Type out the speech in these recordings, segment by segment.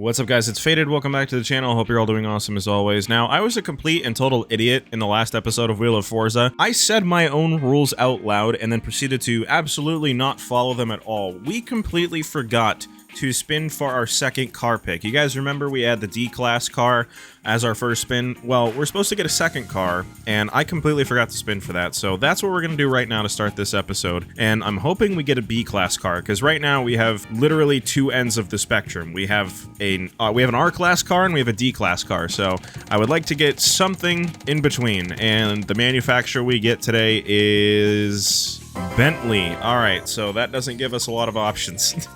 What's up, guys? It's Faded. Welcome back to the channel. Hope you're all doing awesome as always. Now, I was a complete and total idiot in the last episode of Wheel of Forza. I said my own rules out loud and then proceeded to absolutely not follow them at all. We completely forgot to spin for our second car pick. You guys remember we had the D-Class car as our first spin? Well, we're supposed to get a second car, and I completely forgot to spin for that, so that's what we're gonna do right now to start this episode, and I'm hoping we get a B-Class car, because right now we have literally two ends of the spectrum. We have an R-Class car and we have a D-Class car, so I would like to get something in between, and the manufacturer we get today is Bentley. Alright, so that doesn't give us a lot of options.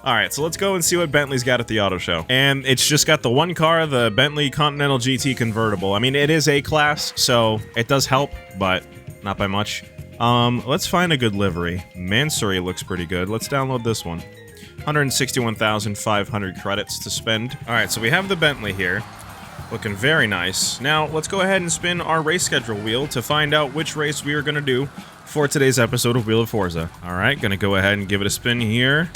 Alright, so let's go and see what Bentley's got at the auto show. And it's just got the one car, the Bentley Continental GT convertible. I mean, it is A-Class, so it does help, but not by much. Let's find a good livery. Mansory looks pretty good. Let's download this one. 161,500 credits to spend. Alright, so we have the Bentley here. Looking very nice. Now, let's go ahead and spin our race schedule wheel to find out which race we are going to do for today's episode of Wheel of Forza. Alright, gonna go ahead and give it a spin here.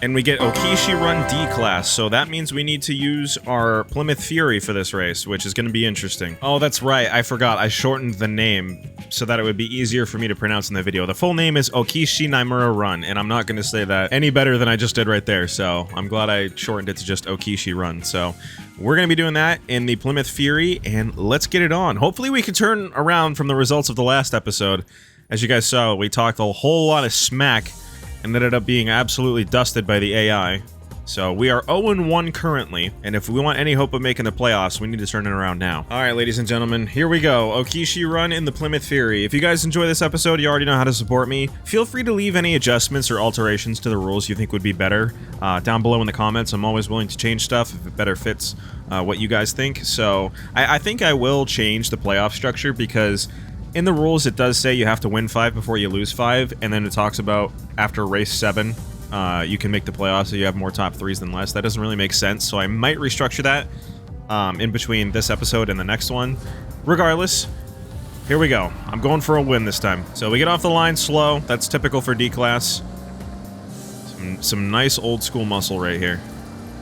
And we get Okishi Run D-Class, so that means we need to use our Plymouth Fury for this race, which is going to be interesting. Oh, that's right, I forgot, I shortened the name so that it would be easier for me to pronounce in the video. The full name is Okishi Naimura Run, and I'm not going to say that any better than I just did right there, so I'm glad I shortened it to just Okishi Run. So we're going to be doing that in the Plymouth Fury, and let's get it on. Hopefully we can turn around from the results of the last episode. As you guys saw, we talked a whole lot of smack and ended up being absolutely dusted by the AI. So we are 0-1 currently, and if we want any hope of making the playoffs, we need to turn it around now. Alright, ladies and gentlemen, here we go. Okishi Run in the Plymouth Fury. If you guys enjoy this episode, you already know how to support me. Feel free to leave any adjustments or alterations to the rules you think would be better down below in the comments. I'm always willing to change stuff if it better fits what you guys think. So I think I will change the playoff structure, because in the rules, it does say you have to win 5 before you lose 5, and then it talks about after race 7, you can make the playoffs so you have more top 3s than less. That doesn't really make sense, so I might restructure that in between this episode and the next one. Regardless, here we go. I'm going for a win this time. So we get off the line slow. That's typical for D-Class. Some nice old school muscle right here.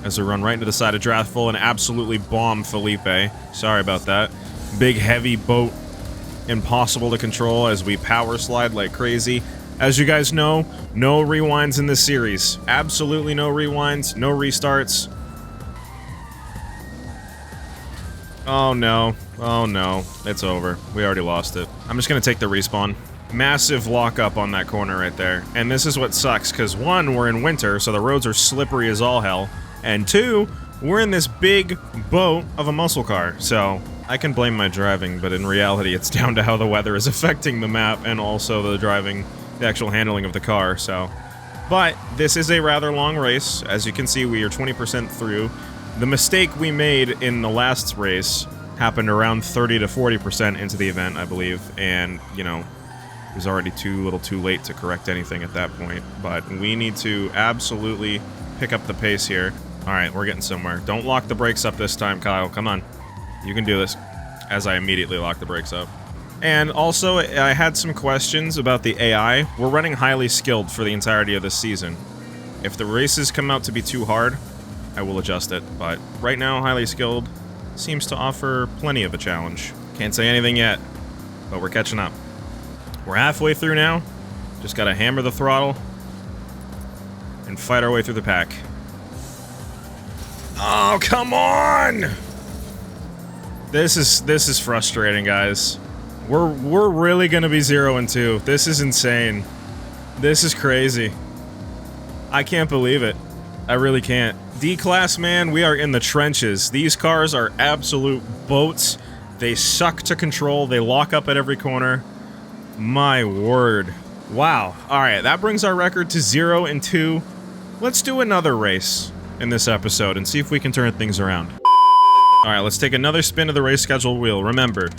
As we run right into the side of Draftful and absolutely bomb Felipe. Sorry about that. Big heavy boat. Impossible to control as we power slide like crazy. As you guys know, no rewinds in this series. Absolutely no rewinds, no restarts. Oh no, it's over. We already lost it. I'm just gonna take the respawn. Massive lockup on that corner right there. And this is what sucks, because 1, we're in winter, so the roads are slippery as all hell. And 2, we're in this big boat of a muscle car, so I can blame my driving, but in reality it's down to how the weather is affecting the map and also the driving, the actual handling of the car, so. But this is a rather long race. As you can see, we are 20% through. The mistake we made in the last race happened around 30 to 40% into the event, I believe, and, you know, it was already too late to correct anything at that point, but we need to absolutely pick up the pace here. Alright, we're getting somewhere. Don't lock the brakes up this time, Kyle. Come on. You can do this. As I immediately lock the brakes up. And also, I had some questions about the AI. We're running highly skilled for the entirety of this season. If the races come out to be too hard, I will adjust it. But right now, highly skilled seems to offer plenty of a challenge. Can't say anything yet, but we're catching up. We're halfway through now. Just gotta hammer the throttle and fight our way through the pack. Oh, come on! This is frustrating, guys. We're really gonna be 0-2. This is insane. This is crazy. I can't believe it. I really can't. D-Class, man, we are in the trenches. These cars are absolute boats. They suck to control. They lock up at every corner. My word. Wow. Alright, that brings our record to 0-2. Let's do another race in this episode and see if we can turn things around. Alright, let's take another spin of the race schedule wheel. Remember,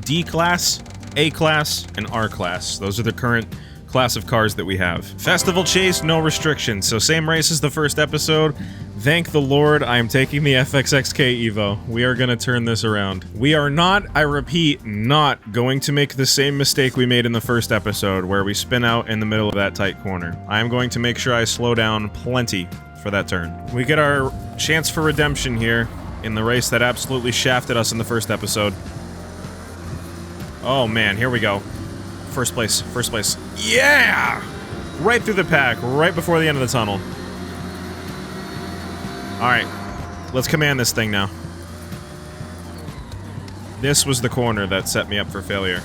D-Class, A-Class, and R-Class. Those are the current class of cars that we have. Festival Chase, no restrictions, so same race as the first episode. Thank the Lord, I am taking the FXXK Evo. We are gonna turn this around. We are not, I repeat, not going to make the same mistake we made in the first episode, where we spin out in the middle of that tight corner. I am going to make sure I slow down plenty for that turn. We get our chance for redemption here in the race that absolutely shafted us in the first episode. Oh man, here we go. First place, first place. Yeah! Right through the pack, right before the end of the tunnel. Alright, let's command this thing now. This was the corner that set me up for failure.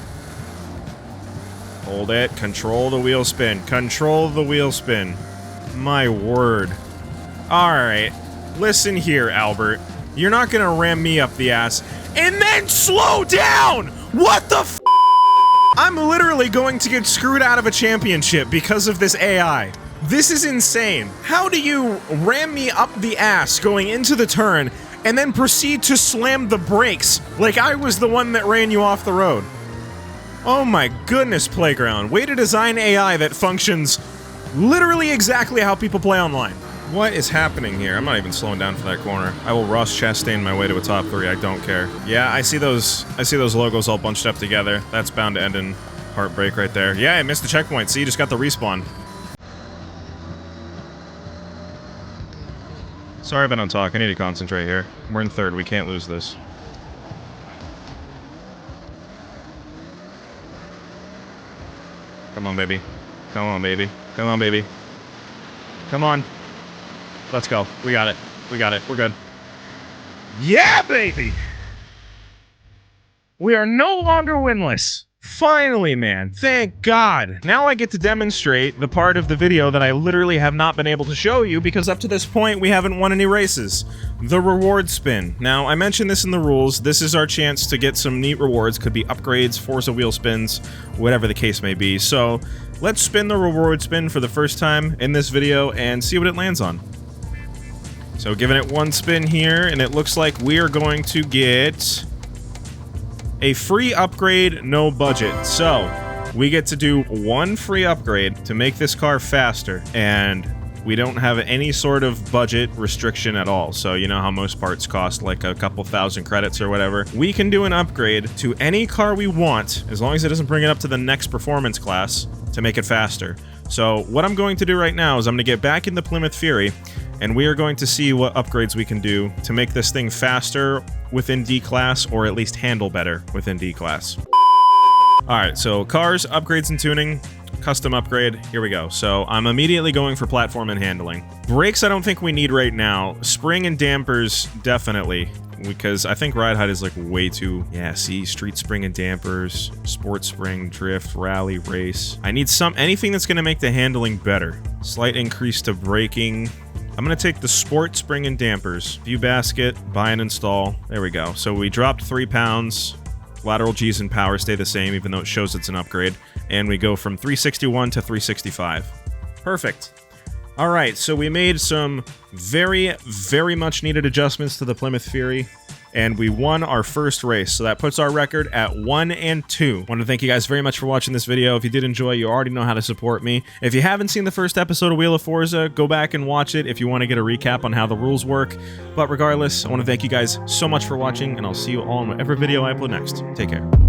Hold it, control the wheel spin, control the wheel spin. My word. Alright, listen here, Albert. You're not gonna ram me up the ass and then slow down! What the f***? I'm literally going to get screwed out of a championship because of this AI. This is insane. How do you ram me up the ass going into the turn and then proceed to slam the brakes like I was the one that ran you off the road? Oh my goodness, Playground. Way to design AI that functions literally exactly how people play online. What is happening here? I'm not even slowing down for that corner. I will Ross Chastain my way to a top 3, I don't care. Yeah, I see those logos all bunched up together. That's bound to end in heartbreak right there. Yeah, I missed the checkpoint. See, you just got the respawn. Sorry if I don't talk. I need to concentrate here. We're in third. We can't lose this. Come on, baby. Come on, baby. Come on, baby. Come on. Let's go. We got it. We got it. We're good. Yeah, baby! We are no longer winless. Finally, man. Thank God. Now I get to demonstrate the part of the video that I literally have not been able to show you because up to this point we haven't won any races. The reward spin. Now, I mentioned this in the rules. This is our chance to get some neat rewards. Could be upgrades, Forza wheel spins, whatever the case may be. So, let's spin the reward spin for the first time in this video and see what it lands on. So giving it one spin here, and it looks like we are going to get a free upgrade, no budget. So we get to do one free upgrade to make this car faster, and we don't have any sort of budget restriction at all. So you know how most parts cost like a couple thousand credits or whatever. We can do an upgrade to any car we want, as long as it doesn't bring it up to the next performance class, to make it faster. So what I'm going to do right now is I'm going to get back in the Plymouth Fury, and we are going to see what upgrades we can do to make this thing faster within D-Class, or at least handle better within D-Class. Alright, so cars, upgrades and tuning, custom upgrade, here we go. So I'm immediately going for platform and handling. Brakes I don't think we need right now. Spring and dampers, definitely. Because I think ride height is like way too... Yeah, see, street spring and dampers, sports spring, drift, rally, race. I need anything that's going to make the handling better. Slight increase to braking. I'm going to take the sport spring and dampers. View basket, buy and install. There we go. So we dropped 3 pounds. Lateral G's and power stay the same, even though it shows it's an upgrade. And we go from 361 to 365. Perfect. Alright, so we made some very, very much needed adjustments to the Plymouth Fury, and we won our first race, so that puts our record at 1-2. I want to thank you guys very much for watching this video. If you did enjoy, you already know how to support me. If you haven't seen the first episode of Wheel of Forza, go back and watch it if you want to get a recap on how the rules work. But regardless, I want to thank you guys so much for watching, and I'll see you all in whatever video I upload next. Take care.